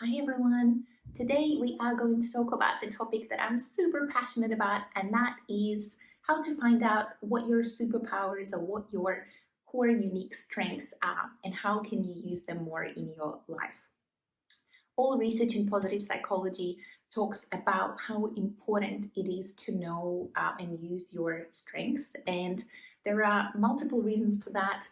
Hi everyone. Today we are going to talk about the topic that I'm super passionate about, and that is how to find out what your superpowers or what your core unique strengths are and how can you use them more in your life. All research in positive psychology talks about how important it is to know and use your strengths, and there are multiple reasons for that.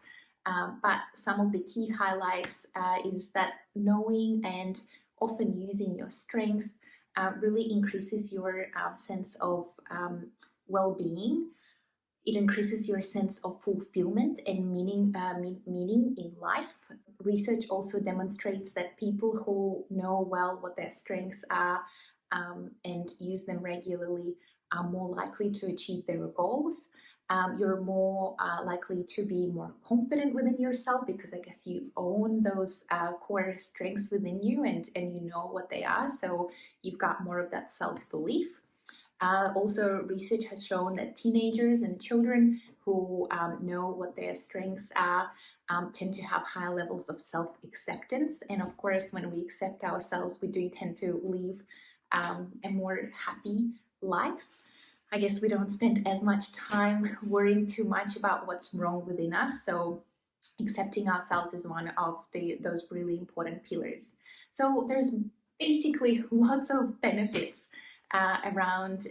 But some of the key highlights is that knowing and often using your strengths really increases your sense of well-being. It increases your sense of fulfillment and meaning in life. Research also demonstrates that people who know well what their strengths are and use them regularly are more likely to achieve their goals. You're more likely to be more confident within yourself because I guess you own those core strengths within you and you know what they are. So you've got more of that self-belief. Also, research has shown that teenagers and children who know what their strengths are tend to have higher levels of self-acceptance. And of course, when we accept ourselves, we do tend to live a more happy life. I guess we don't spend as much time worrying too much about what's wrong within us. So accepting ourselves is one of those really important pillars. So there's basically lots of benefits around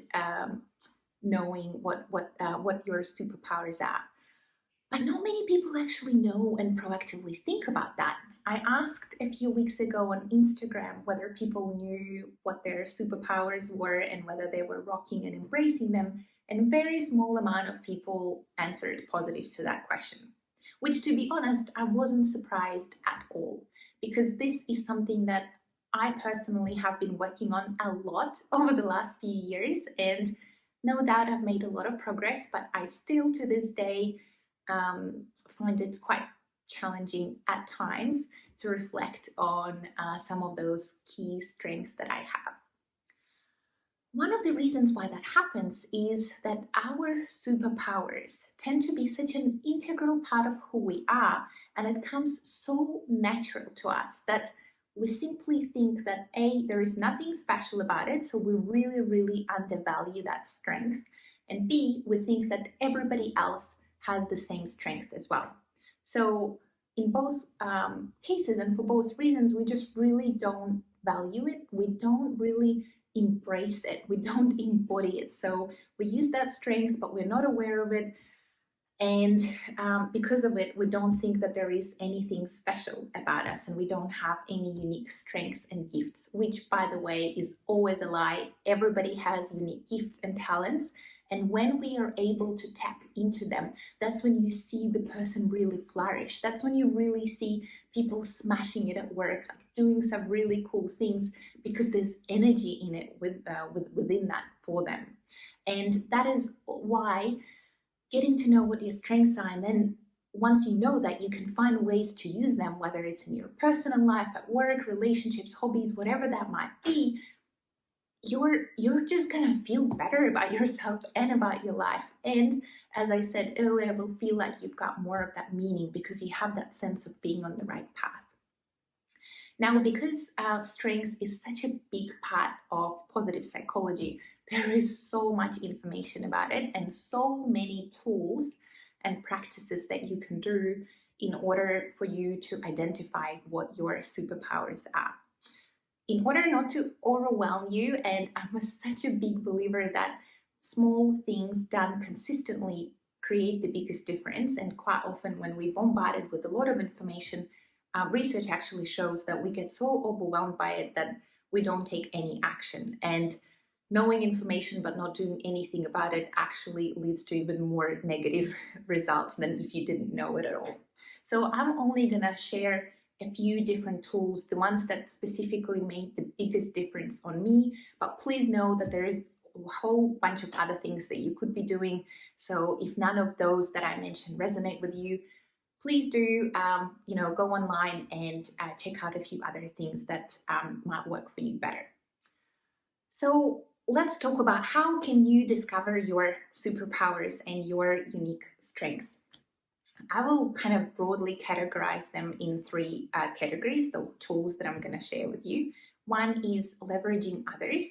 knowing what your superpowers are. But not many people actually know and proactively think about that. I asked a few weeks ago on Instagram whether people knew what their superpowers were and whether they were rocking and embracing them, and a very small amount of people answered positive to that question. Which, to be honest, I wasn't surprised at all, because this is something that I personally have been working on a lot over the last few years, and no doubt I've made a lot of progress, but I still to this day find it quite challenging at times to reflect on some of those key strengths that I have. One of the reasons why that happens is that our superpowers tend to be such an integral part of who we are, and it comes so natural to us that we simply think that A, there is nothing special about it, so we really undervalue that strength, and B, we think that everybody else has the same strength as well. So in both cases and for both reasons, we just really don't value it. We don't really embrace it. We don't embody it. So we use that strength, but we're not aware of it. And because of it, we don't think that there is anything special about us and we don't have any unique strengths and gifts, which, by the way, is always a lie. Everybody has unique gifts and talents. And when we are able to tap into them, that's when you see the person really flourish. That's when you really see people smashing it at work, like doing some really cool things, because there's energy in it within that for them. And that is why getting to know what your strengths are, and then once you know that, you can find ways to use them, whether it's in your personal life, at work, relationships, hobbies, whatever that might be. You're just gonna feel better about yourself and about your life, and as I said earlier, will feel like you've got more of that meaning because you have that sense of being on the right path. Now, because strengths is such a big part of positive psychology, there is so much information about it and so many tools and practices that you can do in order for you to identify what your superpowers are. In order not to overwhelm you, and I'm such a big believer that small things done consistently create the biggest difference, and quite often when we're bombarded with a lot of information, research actually shows that we get so overwhelmed by it that we don't take any action. And knowing information but not doing anything about it actually leads to even more negative results than if you didn't know it at all. So I'm only gonna share a few different tools, the ones that specifically made the biggest difference on me, but please know that there is a whole bunch of other things that you could be doing. So if none of those that I mentioned resonate with you, please do go online and check out a few other things that might work for you better. So let's talk about how can you discover your superpowers and your unique strengths. I will kind of broadly categorize them in three categories, those tools that I'm going to share with you. One is leveraging others,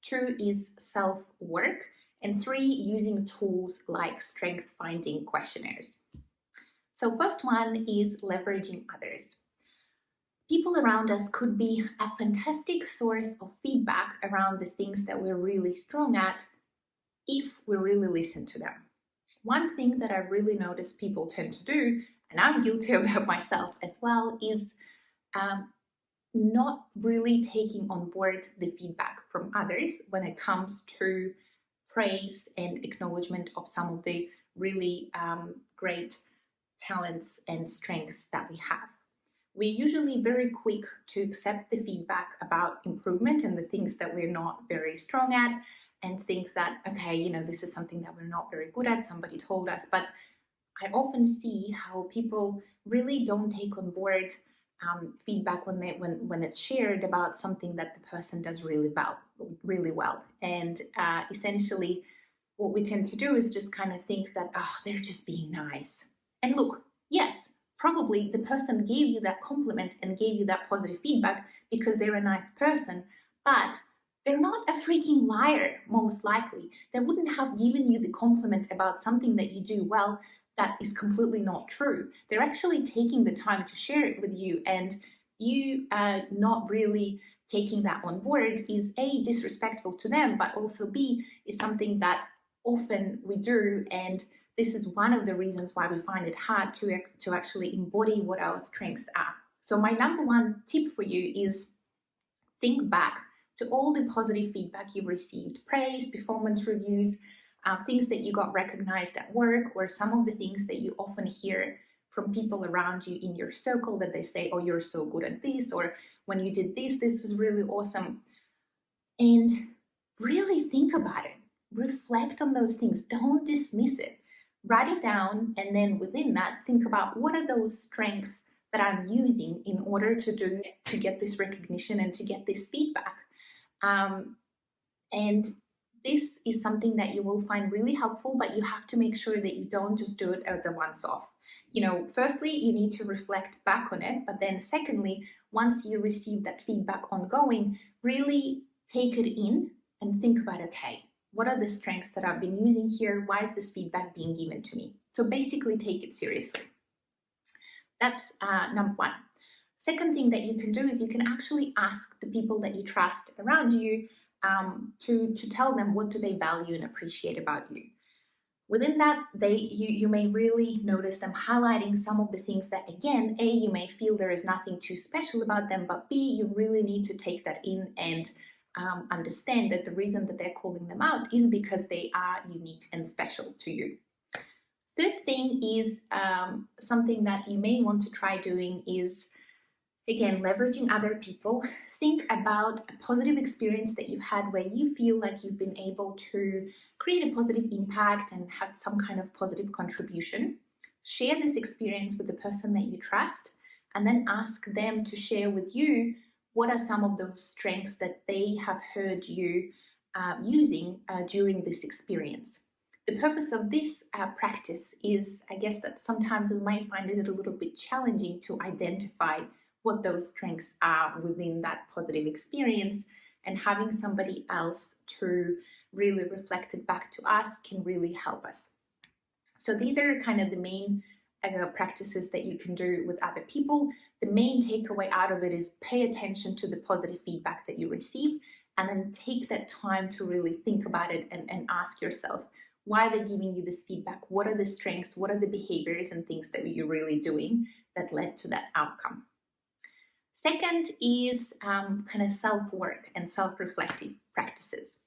two is self work, and three, using tools like strength finding questionnaires. So, first one is leveraging others. People around us could be a fantastic source of feedback around the things that we're really strong at if we really listen to them. One thing that I really notice people tend to do, and I'm guilty of that myself as well, is not really taking on board the feedback from others when it comes to praise and acknowledgement of some of the really great talents and strengths that we have. We're usually very quick to accept the feedback about improvement and the things that we're not very strong at, and think that, okay, this is something that we're not very good at, somebody told us. But I often see how people really don't take on board feedback when it's shared about something that the person does really well. And essentially, what we tend to do is just kind of think that, oh, they're just being nice. And look, yes, probably the person gave you that compliment and gave you that positive feedback because they're a nice person, but they're not a freaking liar, most likely. They wouldn't have given you the compliment about something that you do well that is completely not true. They're actually taking the time to share it with you, and you not really taking that on board is A, disrespectful to them, but also B, is something that often we do, and this is one of the reasons why we find it hard to actually embody what our strengths are. So my number one tip for you is think back to all the positive feedback you've received, praise, performance reviews, things that you got recognized at work, or some of the things that you often hear from people around you in your circle that they say, oh, you're so good at this, or when you did this, this was really awesome. And really think about it. Reflect on those things. Don't dismiss it. Write it down, and then within that, think about what are those strengths that I'm using in order to get this recognition and to get this feedback. And this is something that you will find really helpful, but you have to make sure that you don't just do it as a once-off. Firstly, you need to reflect back on it, but then secondly, once you receive that feedback ongoing, really take it in and think about, okay, what are the strengths that I've been using here? Why is this feedback being given to me? So basically take it seriously. That's number one. Second thing that you can do is you can actually ask the people that you trust around you to tell them what do they value and appreciate about you. Within that, you may really notice them highlighting some of the things that, again, A, you may feel there is nothing too special about them, but B, you really need to take that in and understand that the reason that they're calling them out is because they are unique and special to you. Third thing is something that you may want to try doing is, again, leveraging other people. Think about a positive experience that you've had where you feel like you've been able to create a positive impact and have some kind of positive contribution. Share this experience with the person that you trust, and then ask them to share with you what are some of those strengths that they have heard you using during this experience. The purpose of this practice is, I guess, that sometimes we might find it a little bit challenging to identify what those strengths are within that positive experience, and having somebody else to really reflect it back to us can really help us. So these are kind of the main practices that you can do with other people. The main takeaway out of it is pay attention to the positive feedback that you receive, and then take that time to really think about it and ask yourself, why are they giving you this feedback? What are the strengths? What are the behaviors and things that you're really doing that led to that outcome? Second is kind of self-work and self-reflective practices.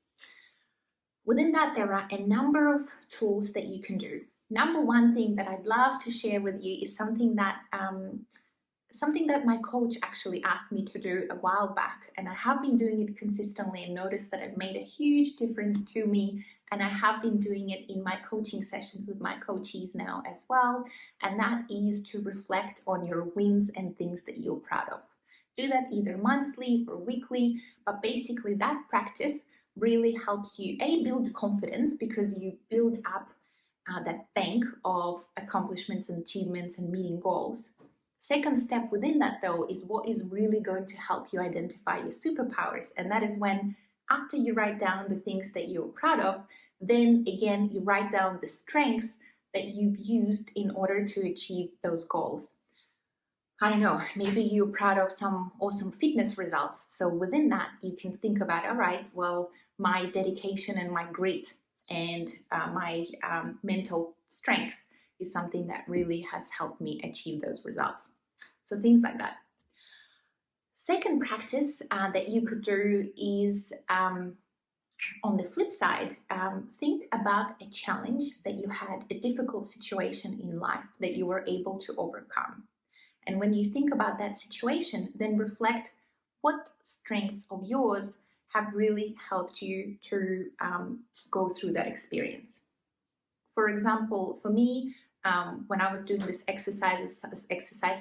Within that, there are a number of tools that you can do. Number one thing that I'd love to share with you is something that my coach actually asked me to do a while back, and I have been doing it consistently and noticed that it made a huge difference to me, and I have been doing it in my coaching sessions with my coachees now as well, and that is to reflect on your wins and things that you're proud of. Do that either monthly or weekly, but basically that practice really helps you build confidence, because you build up that bank of accomplishments and achievements and meeting goals. Second step within that, though, is what is really going to help you identify your superpowers. And that is when, after you write down the things that you're proud of, then again, you write down the strengths that you've used in order to achieve those goals. I don't know, maybe you're proud of some awesome fitness results. So within that, you can think about, all right, well, my dedication and my grit and my mental strength is something that really has helped me achieve those results. So things like that. Second practice that you could do is on the flip side, think about a challenge that you had, a difficult situation in life that you were able to overcome. And when you think about that situation, then reflect what strengths of yours have really helped you to go through that experience. For example, for me, when I was doing this exercise,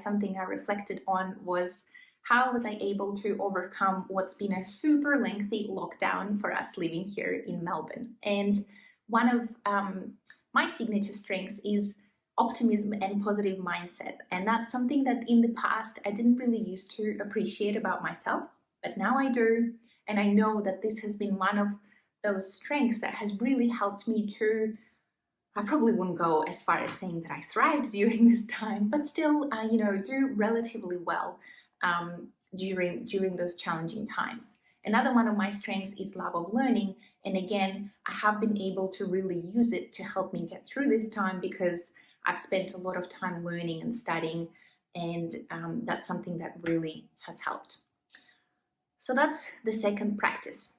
something I reflected on was how was I able to overcome what's been a super lengthy lockdown for us living here in Melbourne. And one of my signature strengths is optimism and positive mindset. And that's something that in the past I didn't really used to appreciate about myself, but now I do. And I know that this has been one of those strengths that has really helped me to, I probably wouldn't go as far as saying that I thrived during this time, but still, do relatively well during those challenging times. Another one of my strengths is love of learning. And again, I have been able to really use it to help me get through this time because I've spent a lot of time learning and studying, and that's something that really has helped. So that's the second practice.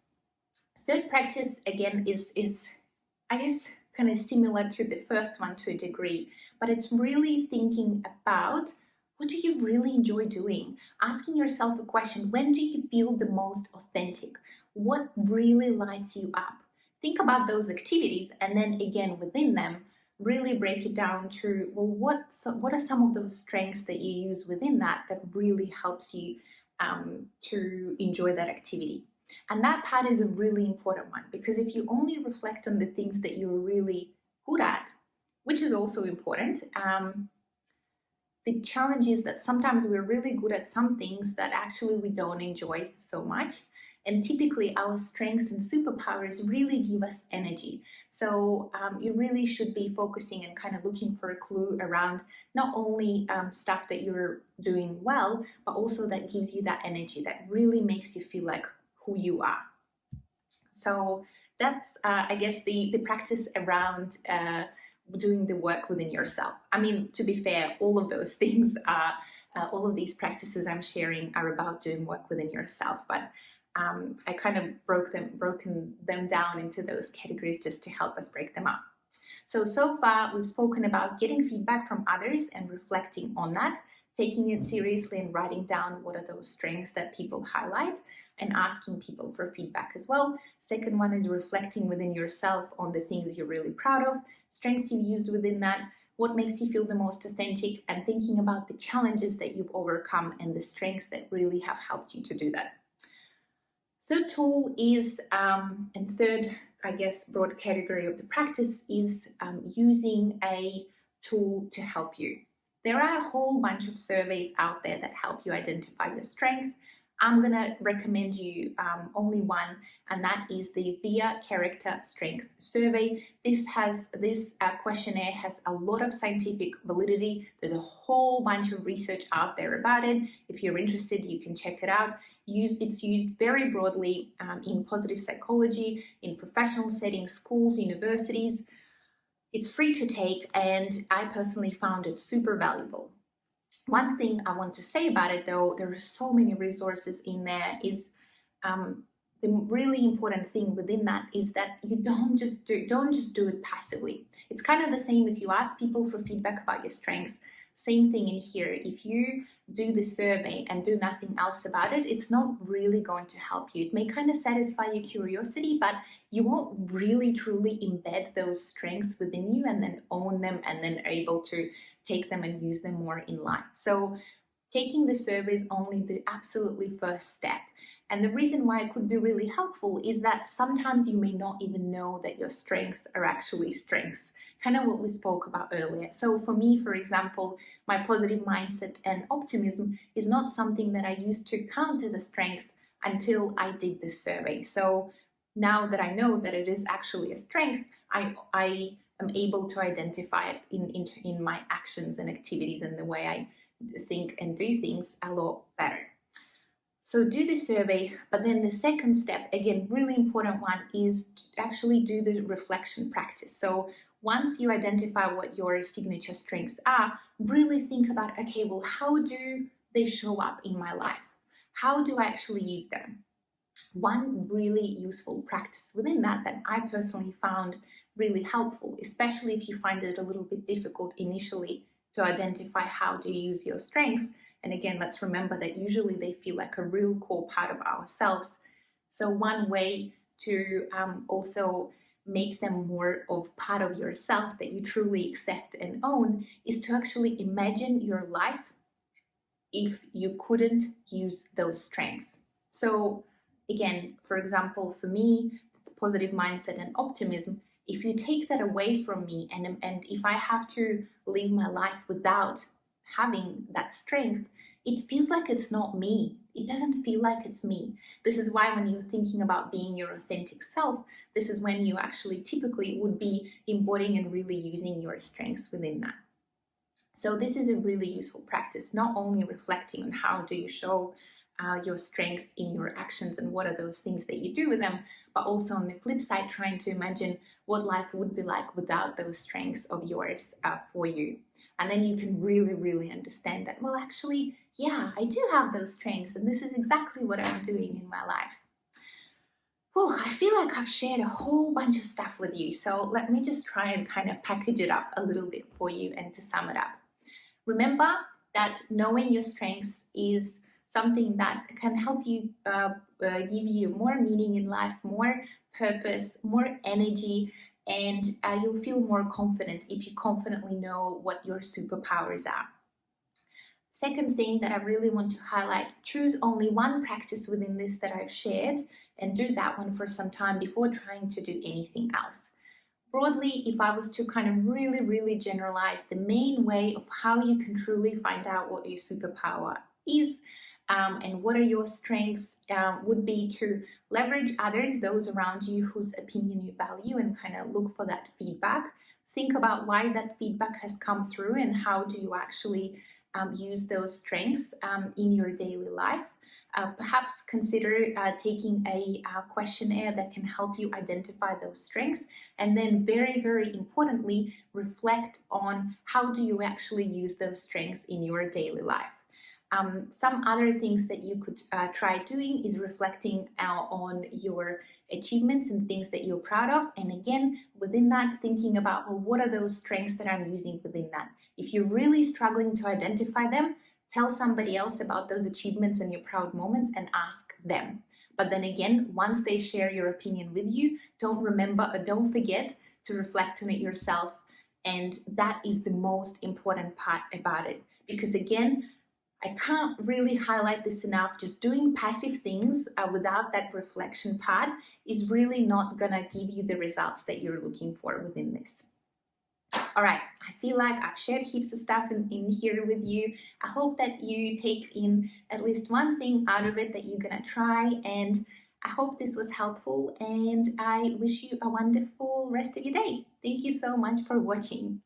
Third practice, again, is I guess, kind of similar to the first one to a degree, but it's really thinking about what do you really enjoy doing? Asking yourself a question, when do you feel the most authentic? What really lights you up? Think about those activities, and then again, within them, really break it down to, well, what are some of those strengths that you use within that really helps you to enjoy that activity. And that part is a really important one, because if you only reflect on the things that you're really good at, which is also important, the challenge is that sometimes we're really good at some things that actually we don't enjoy so much. And typically our strengths and superpowers really give us energy. So you really should be focusing and kind of looking for a clue around not only stuff that you're doing well, but also that gives you that energy that really makes you feel like who you are. So that's, I guess, the practice around doing the work within yourself. I mean, to be fair, all of those things are, all of these practices I'm sharing are about doing work within yourself, but I kind of broken them down into those categories just to help us break them up. So far we've spoken about getting feedback from others and reflecting on that, taking it seriously and writing down what are those strengths that people highlight and asking people for feedback as well. Second one is reflecting within yourself on the things you're really proud of, strengths you've used within that, what makes you feel the most authentic, and thinking about the challenges that you've overcome and the strengths that really have helped you to do that. Third tool is, and third, I guess, broad category of the practice is using a tool to help you. There are a whole bunch of surveys out there that help you identify your strengths. I'm going to recommend you only one, and that is the VIA Character Strength Survey. This questionnaire has a lot of scientific validity. There's a whole bunch of research out there about it. If you're interested, you can check it out. It's used very broadly in positive psychology, in professional settings, schools, universities. It's free to take, and I personally found it super valuable. One thing I want to say about it, though, there are so many resources in there, is the really important thing within that is that you don't just do it passively. It's kind of the same if you ask people for feedback about your strengths. Same thing in here. If you do the survey and do nothing else about it, it's not really going to help you. It may kind of satisfy your curiosity, but you won't really truly embed those strengths within you and then own them and then are able to take them and use them more in life. So taking the survey is only the absolutely first step. And the reason why it could be really helpful is that sometimes you may not even know that your strengths are actually strengths, kind of what we spoke about earlier. So for me, for example, my positive mindset and optimism is not something that I used to count as a strength until I did this survey. So now that I know that it is actually a strength, I am able to identify it in my actions and activities and the way I think and do things a lot better. So do the survey, but then the second step, again, really important one, is to actually do the reflection practice. So once you identify what your signature strengths are, really think about, okay, well, how do they show up in my life? How do I actually use them? One really useful practice within that I personally found really helpful, especially if you find it a little bit difficult initially to identify how to use your strengths. And again, let's remember that usually they feel like a real core part of ourselves. So one way to also make them more of part of yourself that you truly accept and own is to actually imagine your life if you couldn't use those strengths. So again, for example, for me, it's positive mindset and optimism. If you take that away from me and if I have to live my life without having that strength, it feels like it's not me. It doesn't feel like it's me. This is why when you're thinking about being your authentic self, this is when you actually typically would be embodying and really using your strengths within that. So this is a really useful practice, not only reflecting on how do you show your strengths in your actions and what are those things that you do with them, but also on the flip side, trying to imagine what life would be like without those strengths of yours for you. And then you can really, really understand that, well, actually, yeah, I do have those strengths and this is exactly what I'm doing in my life. Whew, I feel like I've shared a whole bunch of stuff with you, so let me just try and kind of package it up a little bit for you and to sum it up. Remember that knowing your strengths is something that can help you give you more meaning in life, more purpose, more energy, and you'll feel more confident if you confidently know what your superpowers are. Second thing that I really want to highlight, choose only one practice within this that I've shared and do that one for some time before trying to do anything else. Broadly, if I was to kind of really generalize, the main way of how you can truly find out what your superpower is and what are your strengths would be to leverage others, those around you whose opinion you value, and kind of look for that feedback. Think about why that feedback has come through and how do you actually use those strengths in your daily life. Perhaps consider taking a questionnaire that can help you identify those strengths, and then very importantly, reflect on how do you actually use those strengths in your daily life. Some other things that you could try doing is reflecting on your achievements and things that you're proud of, and again, within that, thinking about, well, what are those strengths that I'm using within that? If you're really struggling to identify them, tell somebody else about those achievements and your proud moments and ask them. But then again, once they share your opinion with you, don't forget to reflect on it yourself. And that is the most important part about it. Because again, I can't really highlight this enough. Just doing passive things without that reflection part is really not gonna give you the results that you're looking for within this. All right, I feel like I've shared heaps of stuff in here with you. I hope that you take in at least one thing out of it that you're gonna try, and I hope this was helpful, and I wish you a wonderful rest of your day. Thank you so much for watching.